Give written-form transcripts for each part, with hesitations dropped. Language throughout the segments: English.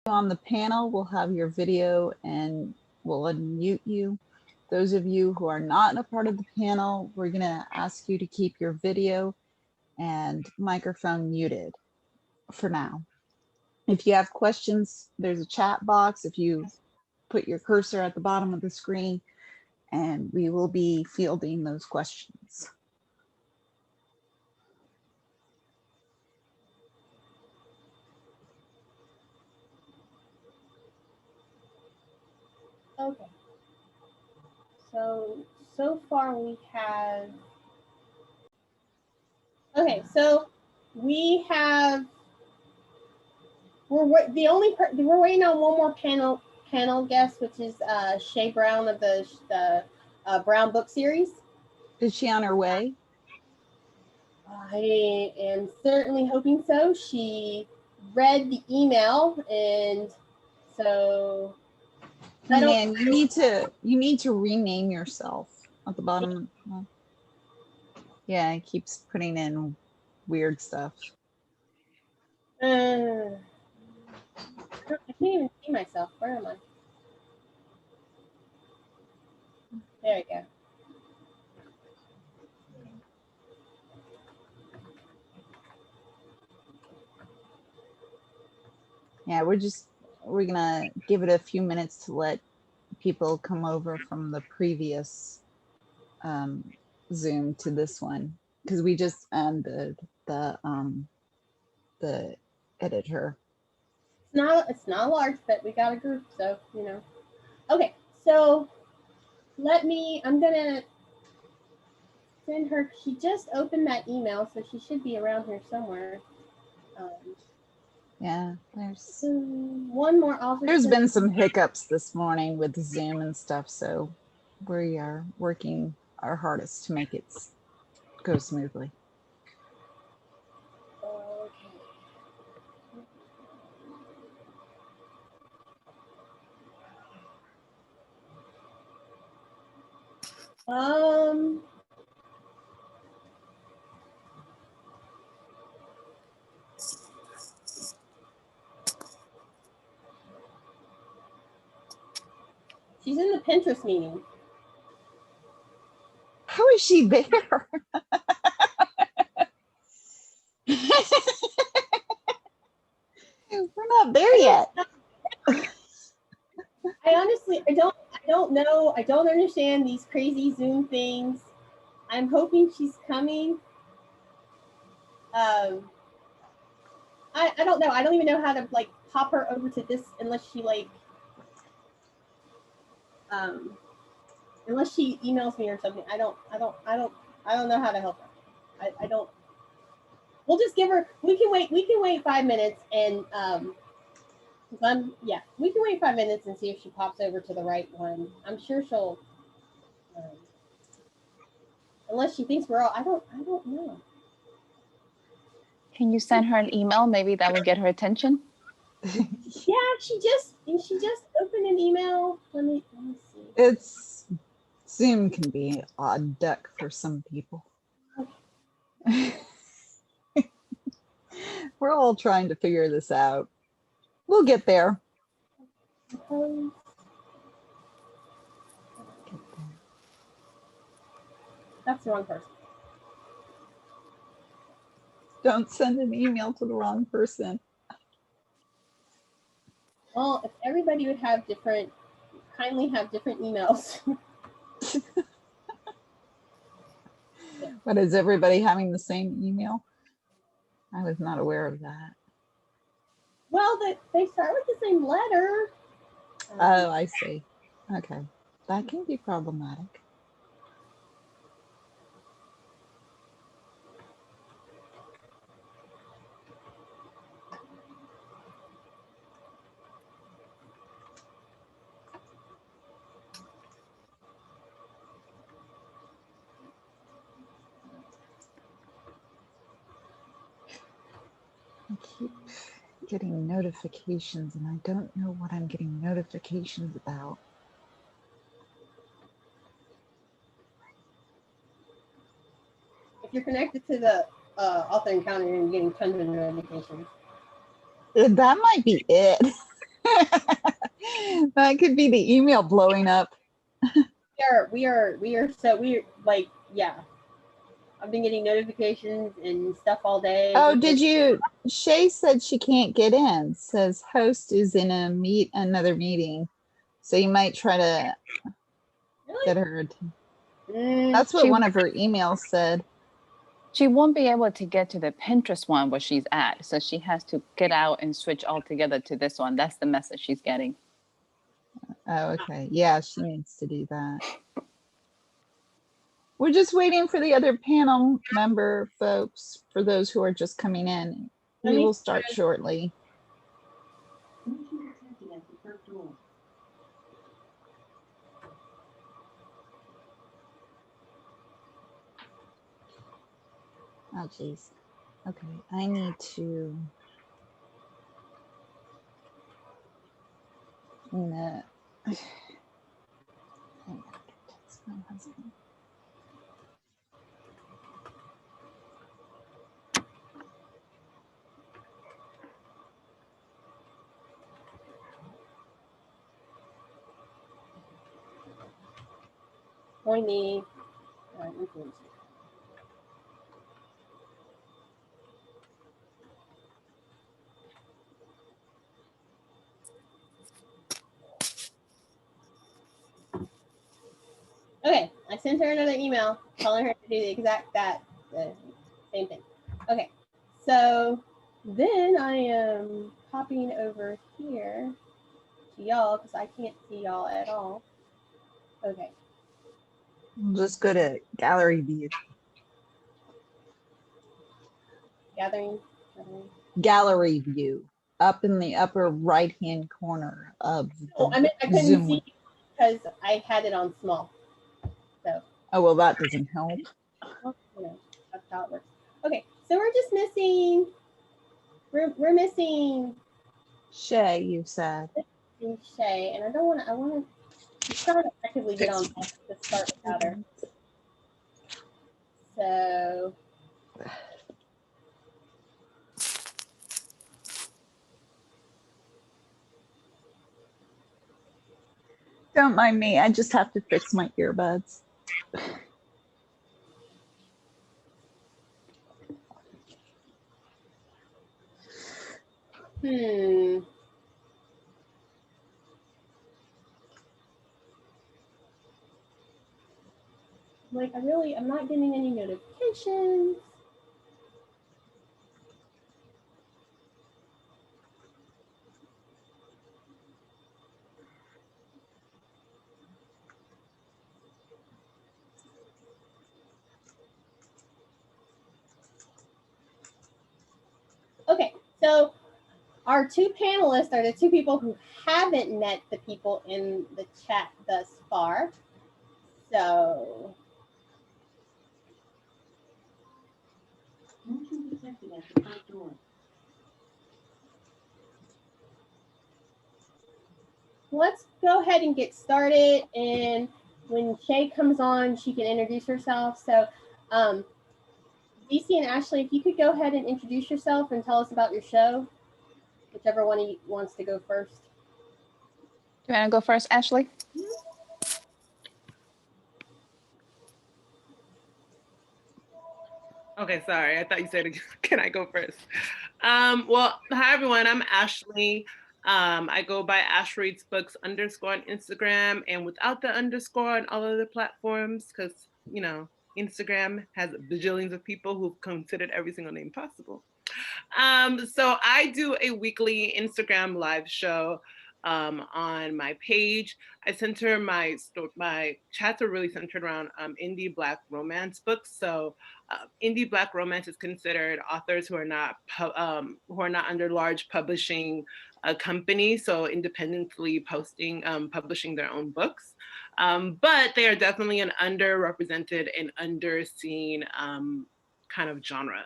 On the panel, we'll have your video and we'll unmute you. Those of you who are not a part of the panel, we're going to ask you to keep your video and microphone muted for now. If you have questions, there's a chat box. If you put your cursor at the bottom of the screen, and we will be fielding those questions. Okay. So far we have, okay, so we have, we're waiting on one more panel guest, which is Shay Brown of the Brown Book Series. Is she on her way? I am certainly hoping so. She read the email, and so Man, you need to rename yourself at the bottom. Yeah, it keeps putting in weird stuff. I can't even see myself. Where am I? There we go. Yeah, we're gonna give it a few minutes to let people come over from the previous Zoom to this one, because we just ended the editor. It's not large, but we got a group, so you know. Okay, so I'm gonna send her. She just opened that email, so she should be around here somewhere. Yeah, there's one more officer. There's been some hiccups this morning with Zoom and stuff, so we are working our hardest to make it go smoothly. She's in the Pinterest meeting. How is she there? We're not there yet. I honestly, I don't know. I don't understand these crazy Zoom things. I'm hoping she's coming. I don't know. I don't even know how to like pop her over to this unless she like unless she emails me or something. I don't know how to help her. I don't. We'll just give her. We can wait 5 minutes and we can wait 5 minutes and see if she pops over to the right one. I'm sure she'll. Unless she thinks we're all. I don't know. Can you send her an email? Maybe that will get her attention. Yeah, she just opened an email. Let me see. It's Zoom can be odd duck for some people. Okay. We're all trying to figure this out. We'll get there. That's the wrong person. Don't send an email to the wrong person. Well, if everybody would have kindly have different emails. But is everybody having the same email? I was not aware of that. Well, they start with the same letter. Oh, I see. Okay. That can be problematic. I keep getting notifications and I don't know what I'm getting notifications about. If you're connected to the author encounter, you're getting tons of notifications. That might be it. That could be the email blowing up. We are so we're like, yeah. I've been getting notifications and stuff all day. Oh, did you? Shay said she can't get in. Says host is in another meeting, so you might try to Really? get her. Mm, That's what She- one of her emails said. She won't be able to get to the Pinterest one where she's at. So she has to get out and switch altogether to this one. That's the message she's getting. Oh, okay. Yeah, she needs to do that. We're just waiting for the other panel member folks, for those who are just coming in. Let We me will start shortly. Oh, geez. Okay, I need to. No. Hang on, text my husband. join me. Influencer. Okay, I sent her another email telling her to do the exact same thing. Okay, so then I am popping over here to y'all because I can't see y'all at all. Okay, We'll just go to gallery view. gathering. Gallery view up in the upper right hand corner of Oh, the I meant I couldn't Zoom. see because I had it on small. So, Oh, well, that doesn't help. well, you know, that's how it works. Okay, so we're just missing. We're missing Shay, you said. Shay, and I don't want to. I want to try to actively get on to start without her. So. Don't mind me. I just have to fix my earbuds. Like, I'm not getting any notifications. Okay, so our two panelists are the two people who haven't met the people in the chat thus far. So let's go ahead and get started. And when Shay comes on, she can introduce herself. So DC and Ashley, if you could go ahead and introduce yourself and tell us about your show, whichever one of you wants to go first. Do you want to go first, Ashley? Okay, sorry. I thought you said, can I go first? Well, hi, everyone. I'm Ashley. I go by Ash Reads Books _ on Instagram and without the underscore on all other platforms because, you know, Instagram has bajillions of people who've considered every single name possible. So I do a weekly Instagram live show on my page. I center my chats are really centered around indie Black romance books. So indie Black romance is considered authors who are not under large publishing companies, so independently publishing their own books. But they are definitely an underrepresented and underseen kind of genre.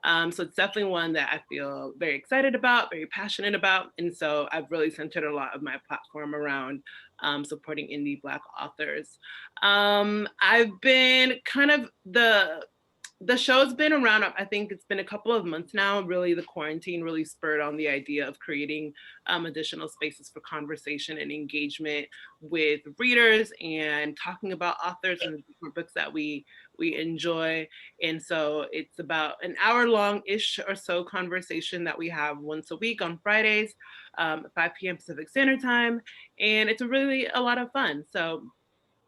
So it's definitely one that I feel very excited about, very passionate about. And so I've really centered a lot of my platform around supporting indie Black authors. I've been kind of the show's been around, I think it's been a couple of months now. Really, the quarantine really spurred on the idea of creating additional spaces for conversation and engagement with readers and talking about authors and the different books that we enjoy. And so it's about an hour long-ish or so conversation that we have once a week on Fridays, 5 p.m. Pacific Standard Time. And it's really a lot of fun. So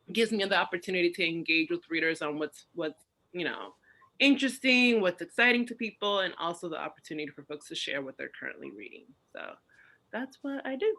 it gives me the opportunity to engage with readers on what's you know, interesting, what's exciting to people, and also the opportunity for folks to share what they're currently reading. So that's what I do.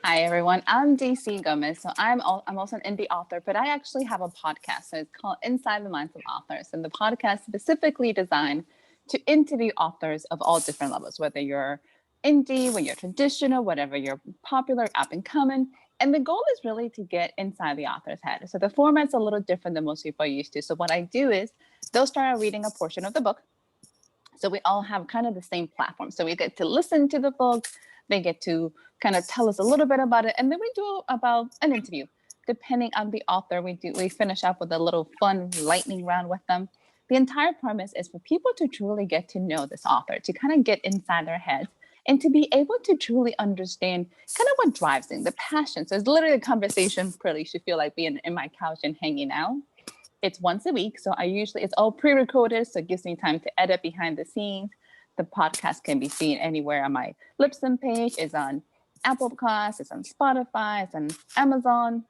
Hi everyone, I'm DC Gomez. So I'm also an indie author, but I actually have a podcast. So it's called Inside the Minds of Authors, and the podcast specifically designed to interview authors of all different levels, whether you're indie, when you're traditional, whatever you're popular, up and coming. And the goal is really to get inside the author's head. So the format's a little different than most people are used to. So what I do is they'll start out reading a portion of the book. So we all have kind of the same platform. So we get to listen to the book. They get to kind of tell us a little bit about it. And then we do about an interview. Depending on the author, we finish up with a little fun lightning round with them. The entire premise is for people to truly get to know this author, to kind of get inside their heads and to be able to truly understand kind of what drives them, the passion. So it's literally a conversation, pretty should feel like being in my couch and hanging out. It's once a week. So it's all pre-recorded. So it gives me time to edit behind the scenes. The podcast can be seen anywhere on my Libsyn page. It's on Apple Podcasts, it's on Spotify, it's on Amazon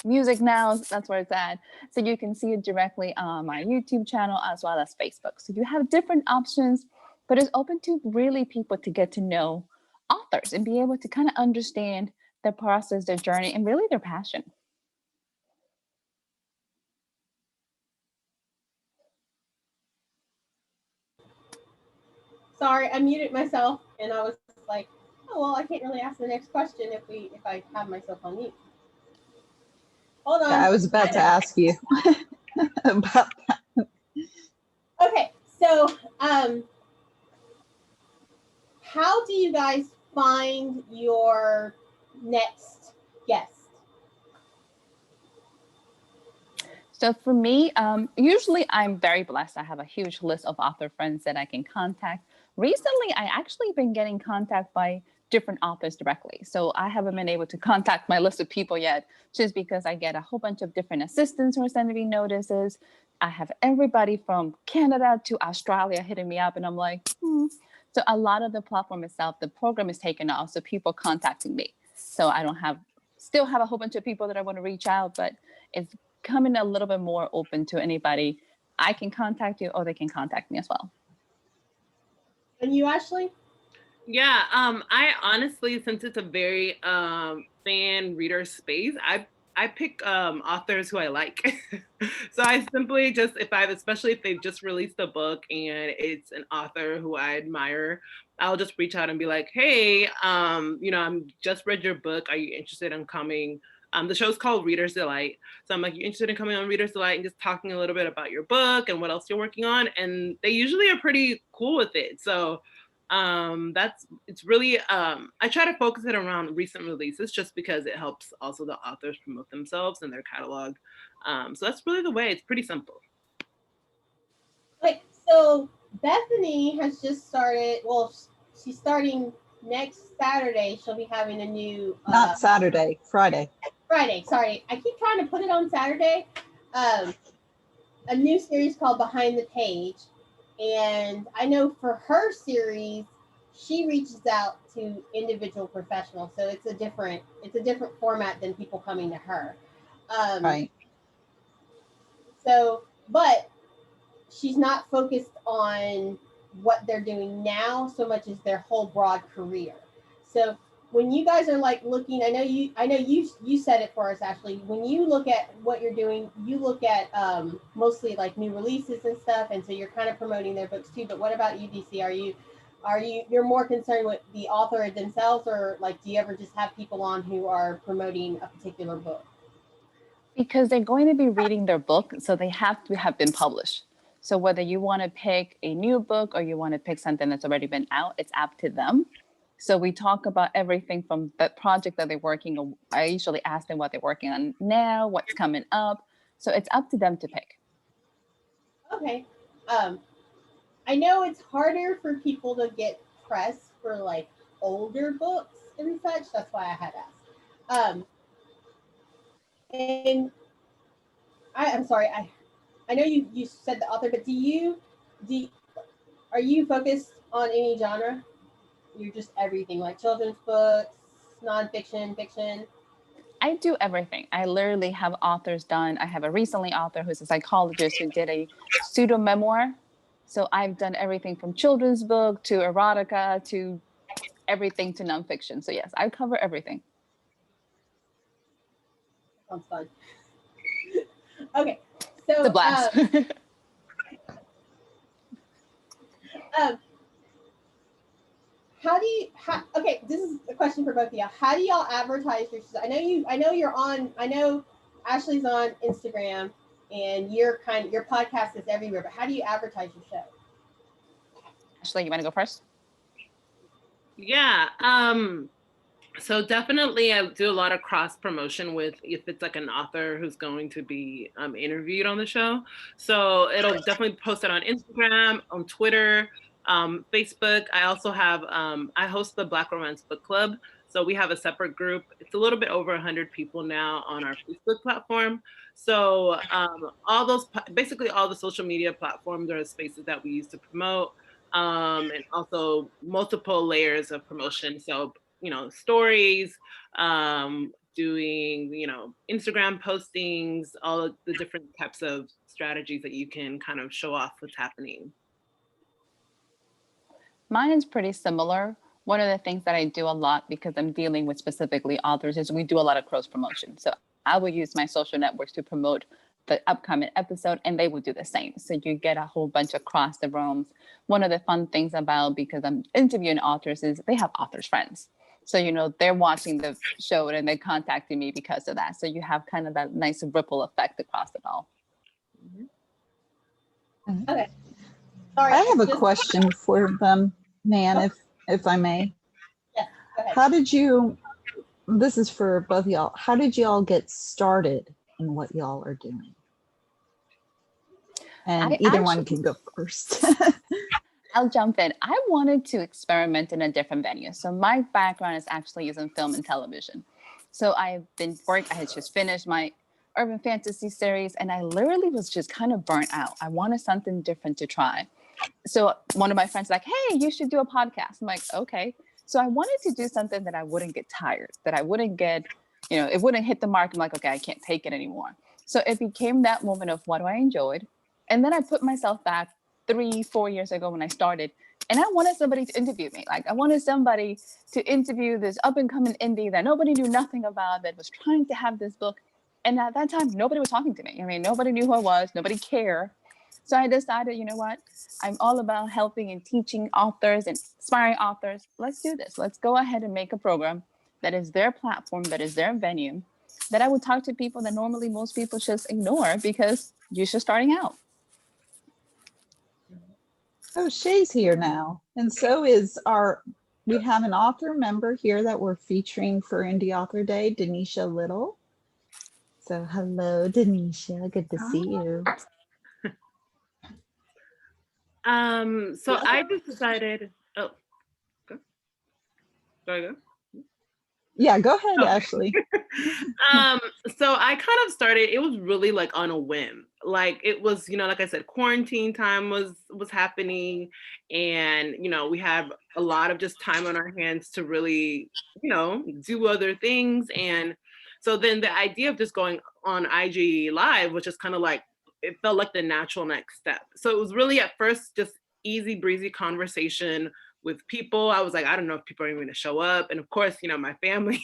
Music Now. That's where it's at. So you can see it directly on my YouTube channel as well as Facebook. So you have different options, but it's open to really people to get to know authors and be able to kind of understand their process, their journey, and really their passion. Sorry, I muted myself and I was like, oh, well, I can't really ask the next question if I have myself on mute. Hold on. Yeah, I was about to ask you about that. Okay, so how do you guys find your next guest? So for me, usually I'm very blessed. I have a huge list of author friends that I can contact. Recently, I actually been getting contact by different authors directly. So I haven't been able to contact my list of people yet, just because I get a whole bunch of different assistants who are sending me notices. I have everybody from Canada to Australia hitting me up, and I'm like, So a lot of the platform itself, the program is taken off, so people contacting me. So I still have a whole bunch of people that I want to reach out, but it's coming a little bit more open to anybody. I can contact you or they can contact me as well. And you, Ashley? Yeah, I honestly, since it's a very fan reader space, I pick authors who I like. So I simply just, especially if they've just released a book and it's an author who I admire, I'll just reach out and be like, hey, I'm just read your book. Are you interested in coming? The show's called Reader's Delight. So I'm like, you interested in coming on Reader's Delight and just talking a little bit about your book and what else you're working on? And they usually are pretty cool with it. So it's really, I try to focus it around recent releases just because it helps also the authors promote themselves and their catalog. So that's really the way. It's pretty simple. Like, so Bethany has just started, well, she's starting next Saturday. She'll be having a new Not Saturday, Friday. Friday, sorry. I keep trying to put it on Saturday. A new series called Behind the Page. And I know for her series, she reaches out to individual professionals. So it's a different format than people coming to her. Right. So, but she's not focused on what they're doing now so much as their whole broad career. So when you guys are like looking, I know you said it for us, Ashley. When you look at what you're doing, you look at mostly like new releases and stuff, and so you're kind of promoting their books too. But what about you, DC? You're more concerned with the author themselves, or like do you ever just have people on who are promoting a particular book? Because they're going to be reading their book, so they have to have been published. So whether you want to pick a new book or you want to pick something that's already been out, it's up to them. So we talk about everything from the project that they're working on. I usually ask them what they're working on now, what's coming up. So it's up to them to pick. Okay. I know it's harder for people to get press for like older books and such. That's why I had asked. And I'm sorry. I know you said the author, but are you focused on any genre? You're just everything, like children's books, nonfiction, fiction. I do everything. I literally have authors done. I have a recently author who's a psychologist who did a pseudo memoir. So I've done everything from children's book to erotica to everything to nonfiction. So yes, I cover everything. Sounds fun. Okay, so It's a blast. Okay, this is a question for both of y'all. How do y'all advertise your shows? I know Ashley's on Instagram and your podcast is everywhere, but how do you advertise your show? Ashley, you want to go first? Yeah. So definitely I do a lot of cross promotion with, if it's like an author who's going to be interviewed on the show. So it'll definitely post it on Instagram, on Twitter, Facebook. I also have, I host the Black Romance Book Club. So we have a separate group. It's a little bit over 100 people now on our Facebook platform. So basically all the social media platforms are spaces that we use to promote, and also multiple layers of promotion. So stories, doing, Instagram postings, all of the different types of strategies that you can kind of show off what's happening. Mine is pretty similar. One of the things that I do a lot, because I'm dealing with specifically authors, is we do a lot of cross promotion. So I will use my social networks to promote the upcoming episode, and they will do the same. So you get a whole bunch across the rooms. One of the fun things about, because I'm interviewing authors, is they have authors friends. So, they're watching the show and they're contacting me because of that. So you have kind of that nice ripple effect across it all. Okay. Sorry, I have a question for them, Nan, if I may. Yeah, go ahead. How did this is for both of y'all, how did y'all get started in what y'all are doing? And either one can go first. I'll jump in. I wanted to experiment in a different venue. So my background is actually in film and television. So I had just finished my urban fantasy series and I literally was just kind of burnt out. I wanted something different to try. So one of my friends was like, hey, you should do a podcast. I'm like, okay. So I wanted to do something that I wouldn't get tired, that I wouldn't get, it wouldn't hit the mark. I'm like, okay, I can't take it anymore. So it became that moment of what do I enjoyed? And then I put myself back 3-4 years ago when I started, and I wanted somebody to interview me. Like I wanted somebody to interview this up and coming indie that nobody knew nothing about, that was trying to have this book. And at that time, nobody was talking to me. I mean, nobody knew who I was, nobody cared. So I decided, you know what? I'm all about helping and teaching authors and inspiring authors. Let's do this. Let's go ahead and make a program that is their platform, that is their venue, that I would talk to people that normally most people just ignore because you're just starting out. Oh, Shay's here now. And so is we have an author member here that we're featuring for Indie Author Day, Denisha Little. So hello, Denisha. Good to see you. So I just decided, do I go? Yeah, go ahead, Ashley. So I kind of started, it was really like on a whim. Like it was, like I said, quarantine time was happening, and we have a lot of just time on our hands to really, do other things. And so then the idea of just going on IG Live was just kind of like, it felt like the natural next step. So it was really at first just easy breezy conversation with people. I was like, I don't know if people are even gonna show up. And of course, my family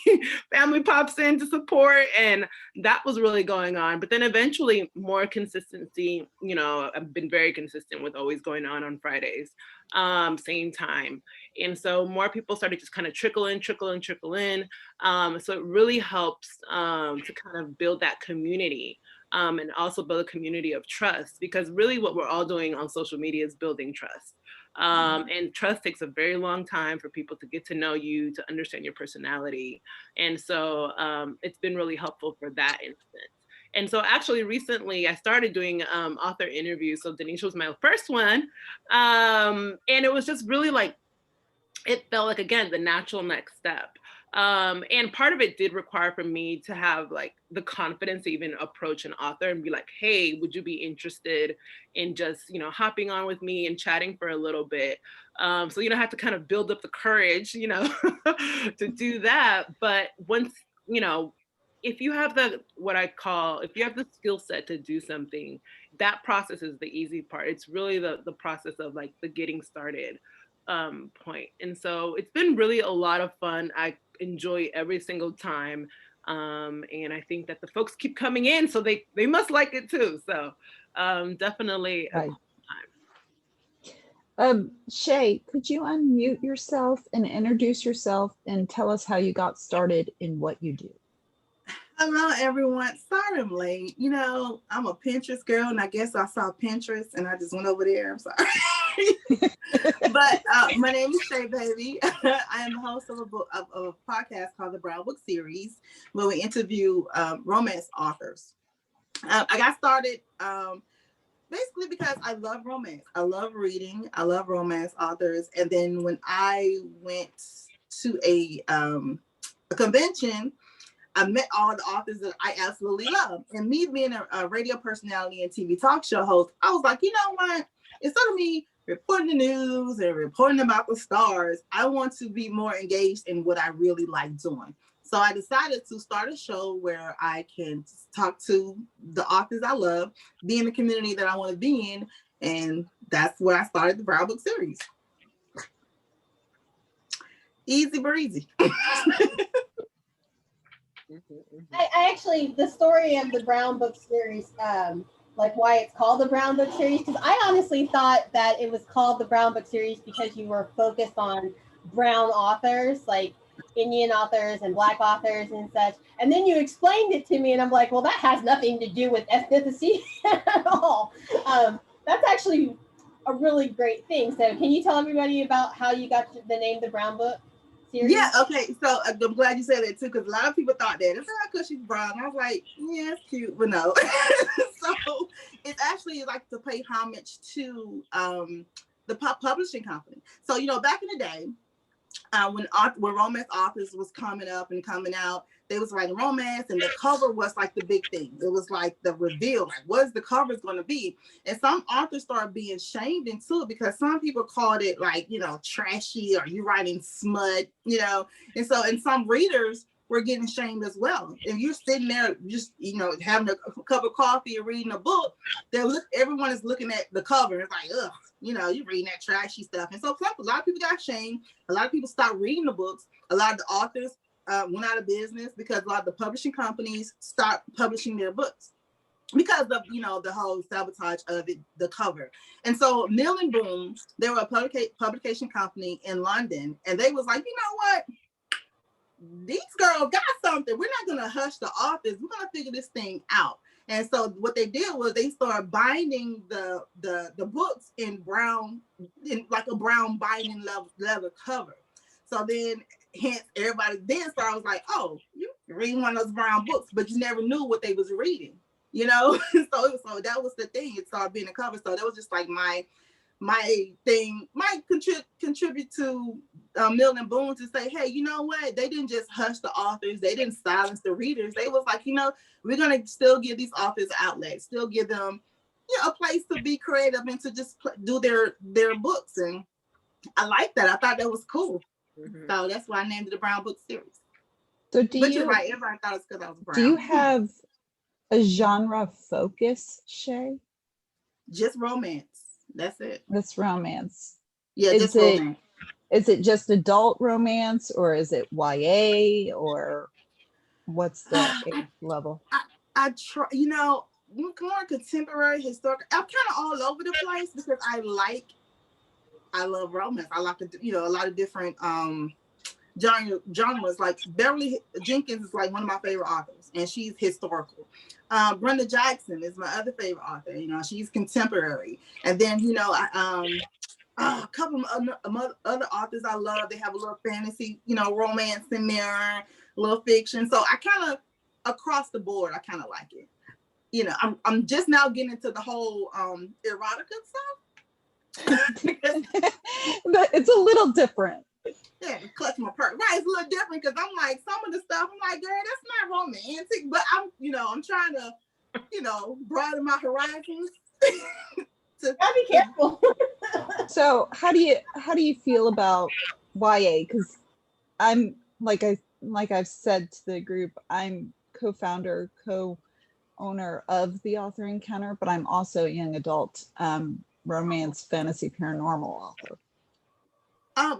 pops in to support, and that was really going on. But then eventually more consistency, I've been very consistent with always going on Fridays, same time. And so more people started just kind of trickle in. So it really helps to kind of build that community. And also build a community of trust, because really what we're all doing on social media is building trust. And trust takes a very long time for people to get to know you, to understand your personality. And so it's been really helpful for that instance. And so actually recently I started doing author interviews. So Denisha was my first one. And it was just really like, it felt like, again, the natural next step. And part of it did require for me to have like the confidence to even approach an author and be like, hey, would you be interested in just, hopping on with me and chatting for a little bit? So, I had to kind of build up the courage, to do that. But once, if you have if you have the skill set to do something, that process is the easy part. It's really the process of like the getting started point. And so it's been really a lot of fun. I enjoy every single time. And I think that the folks keep coming in, so they must like it too. So definitely a Right. time. Shay, could you unmute yourself and introduce yourself and tell us how you got started in what you do? Hello, everyone. Sorry I'm late. I'm a Pinterest girl, and I guess I saw Pinterest, and I just went over there. I'm sorry. But my name is Shay Baby. I am the host of a podcast called the Brown Book Series, where we interview romance authors. I got started basically because I love romance. I love reading. I love romance authors. And then when I went to a convention, I met all the authors that I absolutely love. And me being a radio personality and TV talk show host, I was like, you know what? Instead of me reporting the news and reporting about the stars, I want to be more engaged in what I really like doing. So I decided to start a show where I can talk to the authors I love, be in the community that I want to be in. And that's where I started the Brown Book Series. Easy breezy. I actually, the story of the Brown Book Series, like why it's called the Brown Book Series, because I honestly thought that it was called the Brown Book Series because you were focused on brown authors, like Indian authors and Black authors and such. And then you explained it to me, and I'm like, well, that has nothing to do with ethnicity at all. That's actually a really great thing. So can you tell everybody about how you got the name The Brown Book Series? Yeah, okay. So I'm glad you said that too, because a lot of people thought that. It's not because she's brown. I was like, yeah, it's cute, but no. So it's actually like to pay homage to the publishing company. So, back in the day, when romance authors was coming up and coming out, they was writing romance, and the cover was like the big thing. It was like the reveal, like what's the cover is going to be. And some authors started being shamed into it because some people called it like, trashy, or you writing smut, and some readers were getting shamed as well. If you're sitting there just, having a cup of coffee or reading a book, everyone is looking at the cover. It's like, ugh, you're reading that trashy stuff. And so a lot of people got shamed. A lot of people stopped reading the books. A lot of the authors went out of business because a lot of the publishing companies stopped publishing their books because of, the whole sabotage of it, the cover. And so Mill and Boom, they were a publication company in London, and they was like, you know what? These girls got something. We're not going to hush the authors. We're going to figure this thing out. And so what they did was they started binding the books in like a brown binding leather cover. So then, hence, everybody then started was like, oh, you reading one of those brown books, but you never knew what they was reading, so that was the thing. It started being a cover. So that was just like my thing, might contribute to Mill and Boone to say, hey, you know what? They didn't just hush the authors. They didn't silence the readers. They was like, we're going to still give these authors outlets, still give them a place to be creative and to just do their books. And I like that. I thought that was cool. Mm-hmm. So that's why I named it the Brown Book Series. So you're right. Everybody thought it's because I was brown. Do you have a genre focus, Shay? Just romance. That's it. That's romance. Yeah, just romance. Is it just adult romance, or is it YA, or what's the age level? I try, more contemporary, historical. I'm kind of all over the place because I love romance. I like a lot of different genres. Like Beverly Jenkins is like one of my favorite authors, and she's historical. Brenda Jackson is my other favorite author. She's contemporary. And then a couple of other authors I love. They have a little fantasy, romance in there, a little fiction. So I kind of across the board, I kind of like it. you know, I'm just now getting into the whole erotica stuff. But it's a little different. Yeah, clutch my purse. Right, it's a little different because I'm like, some of the stuff, I'm like, girl, that's not romantic. But I'm trying to, broaden my horizons. Gotta be careful. So how do you feel about YA? Because I'm like I've said to the group, I'm co-founder, co-owner of the Author Encounter, but I'm also a young adult romance, fantasy, paranormal author.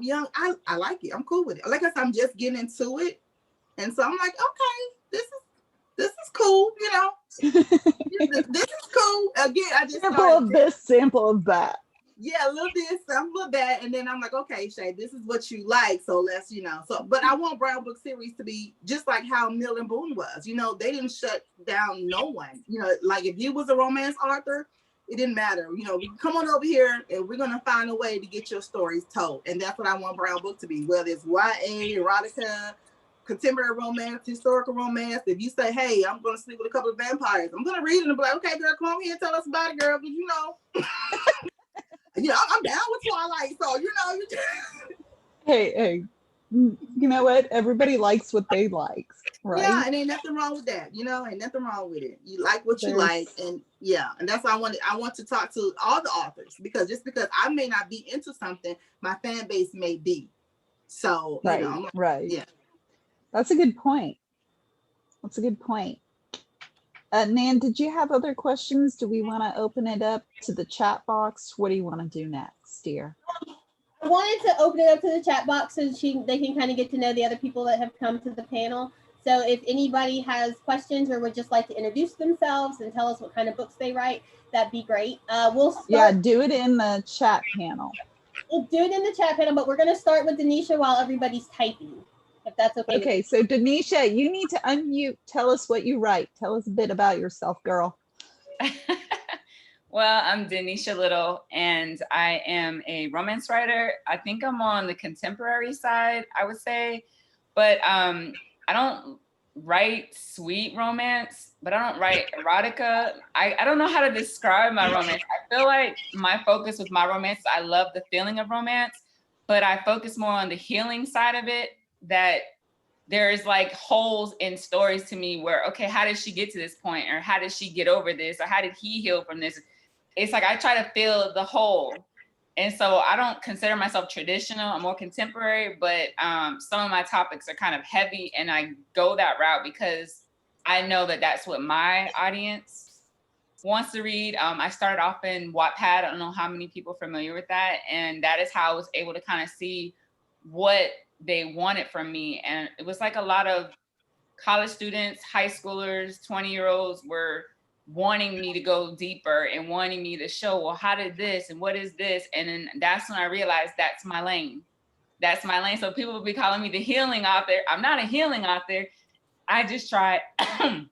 Young, I like it. I'm cool with it. Like I said, I'm just getting into it, and so I'm like, okay, this is cool. This is cool. Again, I just Sample of this, sample of that. Yeah, a little this, a little that, and then I'm like, okay, Shay, this is what you like, so let's, but I want Brown Book series to be just like how Mill and Boone was. They didn't shut down no one. Like if you was a romance author, it didn't matter. You come on over here and we're gonna find a way to get your stories told, and that's what I want Brown Book to be. Whether it's YA, erotica, contemporary romance, historical romance. If you say, hey, I'm gonna sleep with a couple of vampires, I'm gonna read it and be like, okay, girl, come over here and tell us about it, girl, because I'm down with Twilight, so Hey, you know what? Everybody likes what they like, right? Yeah, and ain't nothing wrong with that. Ain't nothing wrong with it. You like what you like, and and that's why I want to talk to all the authors, because just because I may not be into something, my fan base may be. So right. Yeah, That's a good point. Nan, did you have other questions? Do we want to open it up to the chat box? What do you want to do next, dear? I wanted to open it up to the chat box so they can kind of get to know the other people that have come to the panel. So if anybody has questions or would just like to introduce themselves and tell us what kind of books they write, that'd be great. We'll start. Yeah, do it in the chat panel. We'll do it in the chat panel, but we're going to start with Denisha while everybody's typing, if that's okay. Okay, so Denisha, you need to unmute. Tell us what you write. Tell us a bit about yourself, girl. Well, I'm Denisha Little, and I am a romance writer. I think I'm on the contemporary side, I would say, but I don't write sweet romance, but I don't write erotica. I don't know how to describe my romance. I feel like my focus with my romance, I love the feeling of romance, but I focus more on the healing side of it, that there's like holes in stories to me where, okay, how did she get to this point? Or how did she get over this? Or how did he heal from this? It's like I try to fill the hole. And so I don't consider myself traditional. I'm more contemporary, but some of my topics are kind of heavy, and I go that route because I know that that's what my audience wants to read. I started off in Wattpad. I don't know how many people are familiar with that. And that is how I was able to kind of see what they wanted from me. And it was like a lot of college students, high schoolers, 20-year-olds were wanting me to go deeper and wanting me to show, well, how did this and what is this? And then that's when I realized that's my lane. So people will be calling me the healing author. I'm not a healing author. I just try. I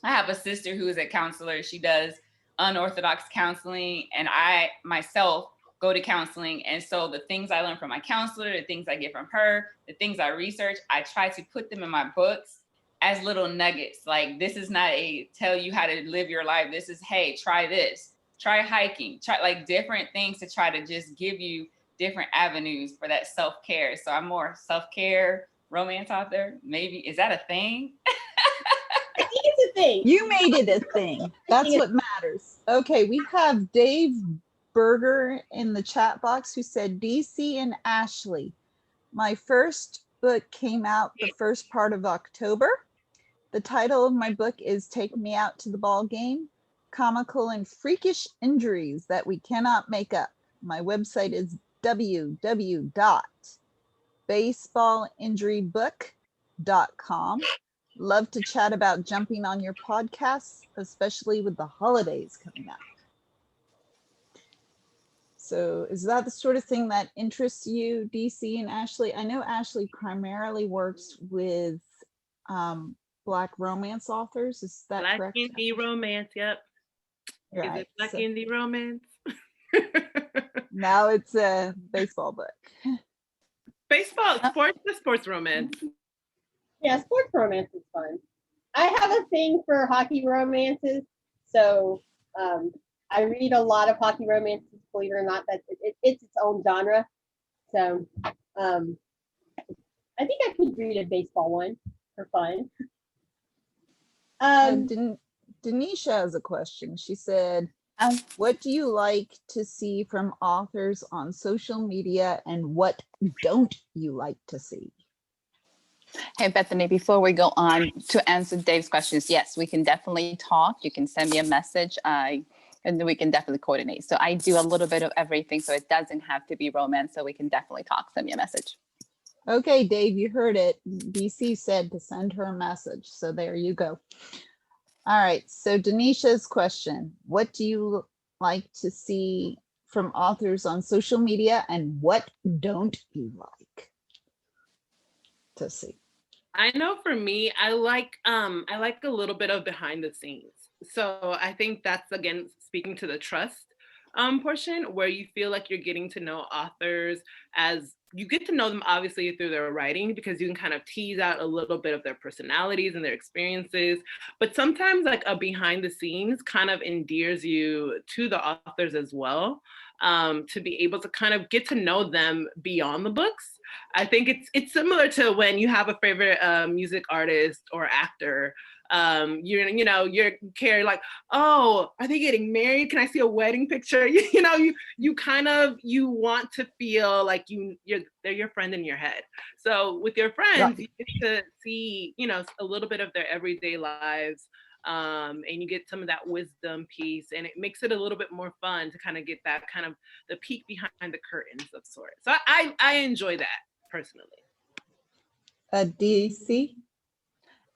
have a sister who is a counselor. She does unorthodox counseling, and I myself go to counseling. And so the things I learn from my counselor, the things I get from her, the things I research, I try to put them in my books as little nuggets. Like, this is not a tell you how to live your life. This is, hey, try this, try hiking, try like different things to try to just give you different avenues for that self-care. So I'm more self-care romance author. Maybe, is that a thing? I think it's a thing. You made it a thing. That's what matters. Okay, we have Dave Berger in the chat box who said, DC and Ashley, my first book came out the first part of October. The title of my book is Take Me Out to the Ball Game, Comical and Freakish Injuries That We Cannot Make Up. My website is www.baseballinjurybook.com. Love to chat about jumping on your podcasts, especially with the holidays coming up. So is that the sort of thing that interests you, DC and Ashley? I know Ashley primarily works with Black romance authors. Is that Black correct? indie romance, yep. Right. Is it Black So indie romance? now it's a baseball book. Baseball, sports romance. Yeah, sports romance is fun. I have a thing for hockey romances. So I read a lot of hockey romances, believe it or not, that it's its own genre. So I think I could read a baseball one for fun. Denisha has a question. She said, Um, what do you like to see from authors on social media and what don't you like to see? Hey, Bethany, before we go on to answer Dave's questions, yes, we can definitely talk. You can send me a message and then we can definitely coordinate. So I do a little bit of everything, so it doesn't have to be romance. So we can definitely talk. Send me a message. Okay, Dave, you heard it. BC said to send her a message. So there you go. All right. So Denisha's question, what do you like to see from authors on social media and what don't you like to see? I know for me, I like a little bit of behind the scenes. So I think that's again speaking to the trust portion where you feel like you're getting to know authors as you get to know them obviously through their writing because you can kind of tease out a little bit of their personalities and their experiences. But sometimes like a behind the scenes kind of endears you to the authors as well, to be able to kind of get to know them beyond the books. I think it's similar to when you have a favorite music artist or actor. You're care like, oh, are they getting married? Can I see a wedding picture? You kind of you want to feel like they're your friend in your head. So with your friends, you get to see a little bit of their everyday lives. And you get some of that wisdom piece, and it makes it a little bit more fun to kind of get that kind of the peek behind the curtains of sorts. So I enjoy that personally. DC?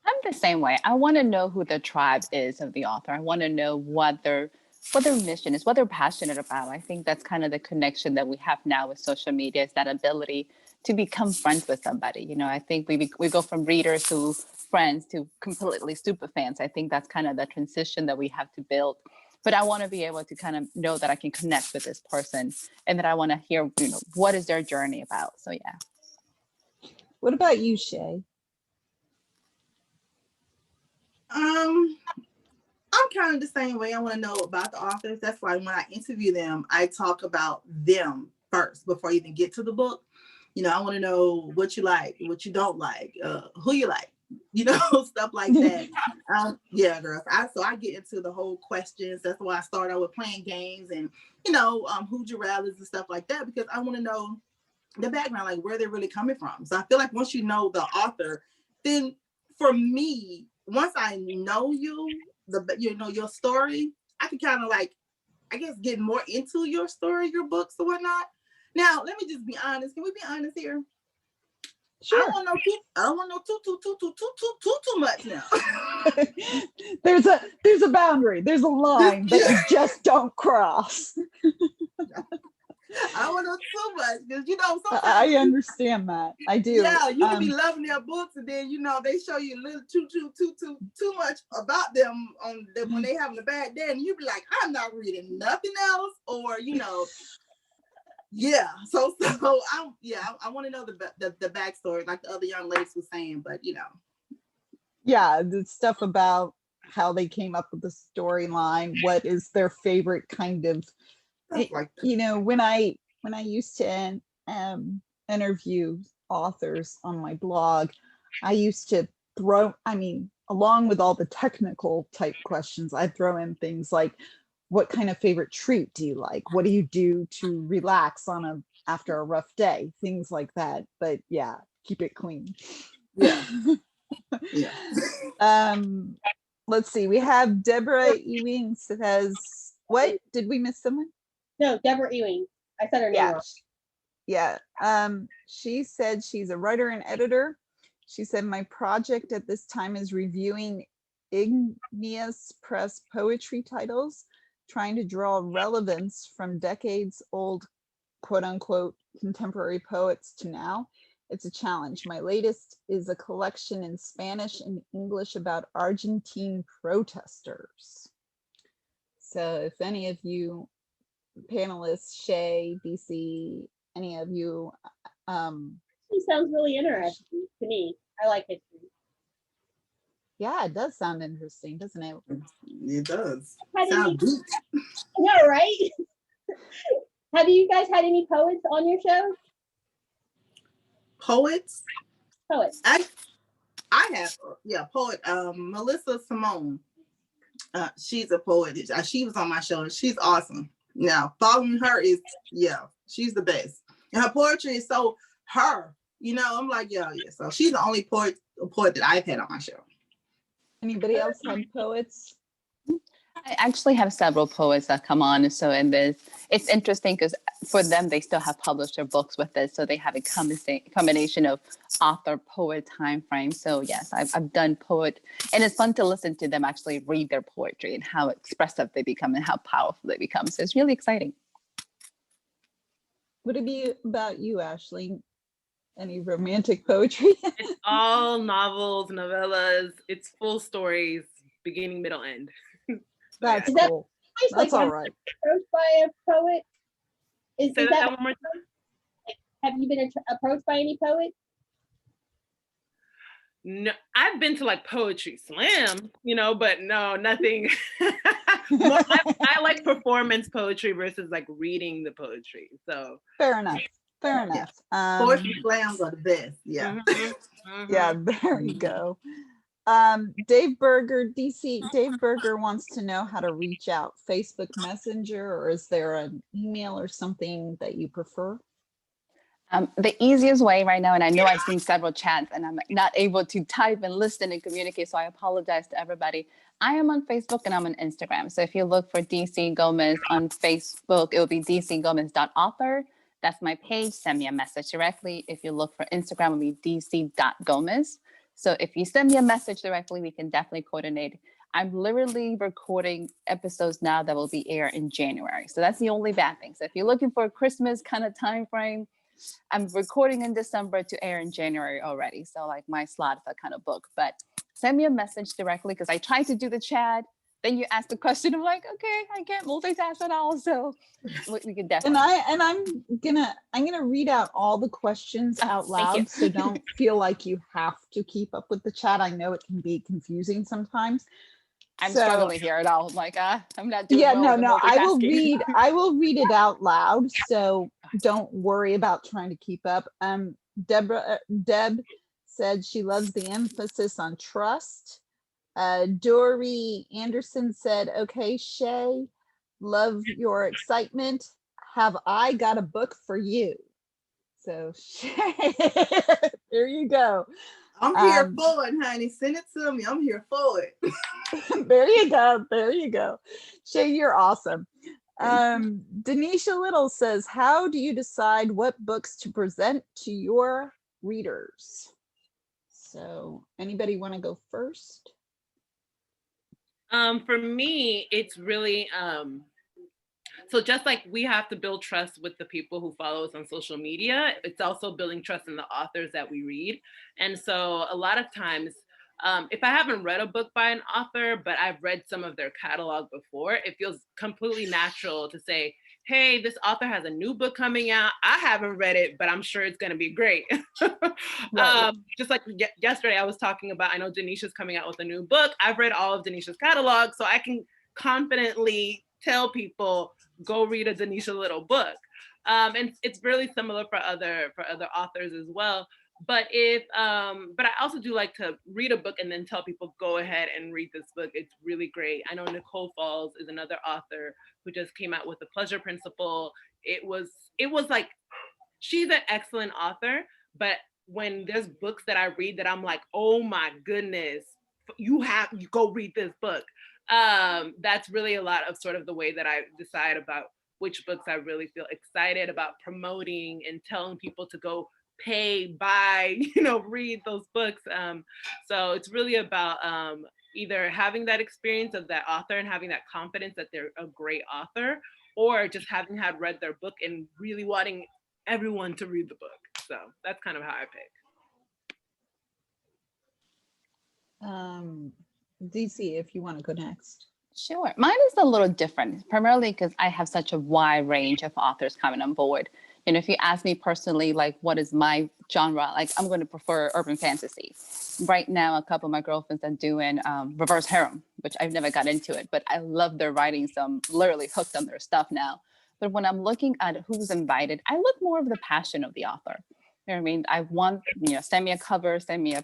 I'm the same way. I want to know who the tribe is of the author. I want to know what their mission is, what they're passionate about. I think that's kind of the connection that we have now with social media, is that ability to become friends with somebody. I think we go from readers to friends to completely super fans. I think that's kind of the transition that we have to build. But I want to be able to kind of know that I can connect with this person and that I want to hear, what is their journey about. So yeah. What about you, Shay? I'm kind of the same way. I want to know about the authors. That's why when I interview them, I talk about them first before I even get to the book. I want to know what you like, what you don't like, who you like, stuff like that. Yeah, girl. So I get into the whole questions. That's why I start out with playing games and, who'd you rather and stuff like that, because I want to know the background, like where they're really coming from. So I feel like once you know the author, then for me, once I know your story, I can kind of like, I guess, get more into your story, your books or whatnot. Now, let me just be honest. Can we be honest here? Sure. I don't want no too much now. There's a boundary. There's a line that you just don't cross. I don't want no too much because sometimes I understand that. I do. Yeah, you can be loving their books and then they show you a little too much about them when they having a bad day, and you be like, I'm not reading nothing else, or yeah. So I want to know the backstory, like the other young ladies was saying, but Yeah, the stuff about how they came up with the storyline, what is their favorite kind of, like when I used to interview authors on my blog, I used to along with all the technical type questions, I'd throw in things like, what kind of favorite treat do you like? What do you do to relax after a rough day? Things like that. But yeah, keep it clean. Yeah. Yeah. Let's see. We have Deborah Ewing says, what? Did we miss someone? No, Deborah Ewing. I said her name wrong. Yeah. She said she's a writer and editor. She said, my project at this time is reviewing Igneous Press poetry titles, trying to draw relevance from decades old, quote unquote, contemporary poets to now. It's a challenge. My latest is a collection in Spanish and English about Argentine protesters. So if any of you panelists, Shay, BC, any of you. She sounds really interesting to me. I like history. Yeah, it does sound interesting, doesn't it? It does. Had any, Sound deep. no, right? Have you guys had any poets on your show? Poets. Poets. I have, poet. Melissa Simone. She's a poet. She was on my show, and she's awesome. Now, following her is, she's the best. And her poetry is so her. I'm like, yeah. So she's the only poet that I've had on my show. Anybody else have poets? I actually have several poets that come on. So in this, it's interesting because for them, they still have published their books with it. So they have a combination of author, poet time frame. So yes, I've done poet, and it's fun to listen to them actually read their poetry and how expressive they become and how powerful they become. So it's really exciting. Would it be about you, Ashley? Any romantic poetry? It's all novels, novellas. It's full stories, beginning, middle, end. That's Is that- cool. Nice, That's like, all right. approached by a poet? Is Say that that one more time. have you been approached by any poet? No, I've been to like poetry slam, but no, nothing. I like performance poetry versus like reading the poetry. So Fair enough. Fair enough. Poetry slams are the best. Yeah. Yeah, there you go. Dave Berger, DC. Dave Berger wants to know how to reach out. Facebook Messenger, or is there an email or something that you prefer? The easiest way right now, and I know I've seen several chats and I'm not able to type and listen and communicate, so I apologize to everybody. I am on Facebook and I'm on Instagram. So if you look for DC Gomez on Facebook, it will be dcgomez.author. That's my page. Send me a message directly. If you look for Instagram, it will be dc.gomez. So if you send me a message directly, we can definitely coordinate. I'm literally recording episodes now that will be aired in January. So that's the only bad thing. So if you're looking for a Christmas kind of time frame, I'm recording in December to air in January already. So like my slots are kind of booked, but send me a message directly because I tried to do the chat. Then you ask the question. I'm like, okay, I can't multitask at all. So we can definitely. And I'm gonna read out all the questions out thank you. loud. So don't feel like you have to keep up with the chat. I know it can be confusing sometimes. I'm So- struggling here at all. I'm like, I'm not doing Yeah, well with the no. I will multitasking. I will read it out loud. So don't worry about trying to keep up. Deb said she loves the emphasis on trust. Dory Anderson said, okay, Shay, love your excitement. Have I got a book for you? So Shay, there you go. I'm here for it, honey. Send it to me. I'm here for it. There you go. There you go. Shay, you're awesome. Denisha Little says, how do you decide what books to present to your readers? So anybody want to go first? For me, it's really so just like we have to build trust with the people who follow us on social media, it's also building trust in the authors that we read. And so a lot of times, if I haven't read a book by an author, but I've read some of their catalog before, it feels completely natural to say, hey, this author has a new book coming out. I haven't read it, but I'm sure it's going to be great. Right. Just like yesterday, I was talking about, I know Denisha's coming out with a new book. I've read all of Denisha's catalog, so I can confidently tell people, go read a Denisha Little book. And it's really similar for other authors as well. But but I also do like to read a book and then tell people, go ahead and read this book. It's really great. I know Nicole Falls is another author who just came out with The Pleasure Principle. It was like, she's an excellent author, but when there's books that I read that I'm like, oh my goodness, you go read this book. That's really a lot of sort of the way that I decide about which books I really feel excited about promoting and telling people to go pay, buy, read those books. So it's really about either having that experience of that author and having that confidence that they're a great author, or just having read their book and really wanting everyone to read the book. So that's kind of how I pick. DC, if you want to go next. Sure. Mine is a little different, primarily because I have such a wide range of authors coming on board. You know, if you ask me personally, like, what is my genre? Like, I'm going to prefer urban fantasy. Right now, a couple of my girlfriends are doing reverse harem, which I've never got into it, but I love their writing. So I'm literally hooked on their stuff now. But when I'm looking at who's invited, I look more of the passion of the author. You know what I mean? I want, you know, send me a cover, send me a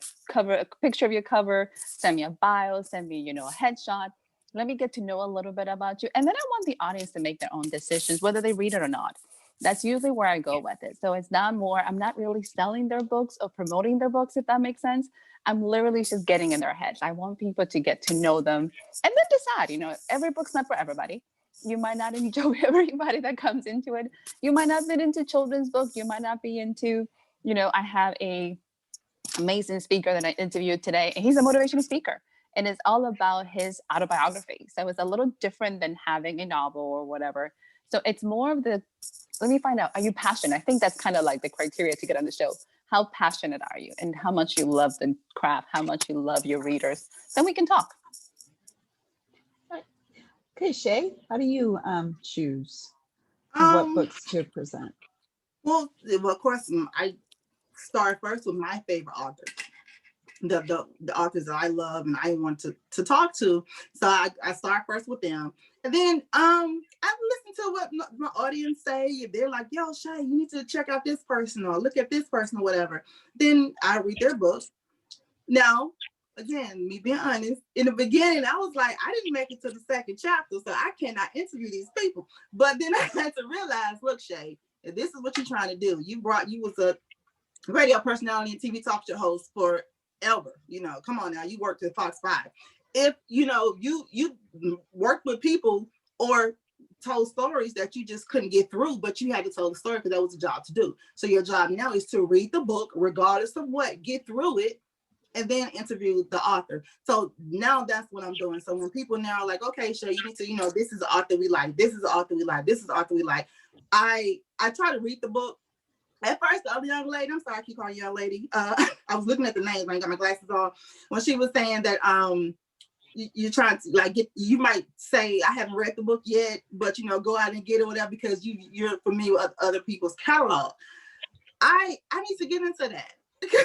picture of your cover, send me a bio, send me, you know, a headshot. Let me get to know a little bit about you. And then I want the audience to make their own decisions, whether they read it or not. That's usually where I go with it. So it's not more, I'm not really selling their books or promoting their books, if that makes sense. I'm literally just getting in their heads. I want people to get to know them and then decide, you know, every book's not for everybody. You might not enjoy everybody that comes into it. You might not be into children's books. You might not be into, you know, I have a amazing speaker that I interviewed today, and he's a motivational speaker. And it's all about his autobiography. So it's a little different than having a novel or whatever. So it's more of the, let me find out, are you passionate? I think that's kind of like the criteria to get on the show. How passionate are you and how much you love the craft, how much you love your readers? Then we can talk. Okay, Shay, how do you choose what books to present? Well, of course, I start first with my favorite authors. The authors that I love and I want to talk to. So I start first with them. And then I listen to what my audience say. If they're like, yo, Shay, you need to check out this person or look at this person or whatever. Then I read their book. Now, again, me being honest, in the beginning, I was like, I didn't make it to the second chapter, so I cannot interview these people. But then I had to realize, look, Shay, if this is what you're trying to do. You was a radio personality and TV talk show host forever. You know, come on now, you worked at Fox 5. If you know you worked with people or told stories that you just couldn't get through, but you had to tell the story because that was a job to do. So your job now is to read the book, regardless of what, get through it, and then interview the author. So now that's what I'm doing. So when people now are like, okay, sure, you need to, you know, this is the author we like, this is the author we like, this is the author we like. I try to read the book. At first, the other young lady, I'm sorry, I keep calling you young lady. I was looking at the names when I got my glasses on. When she was saying that you're trying to like you might say, I haven't read the book yet, but you know, go out and get it, whatever, because you're familiar with other people's catalog. I need to get into that.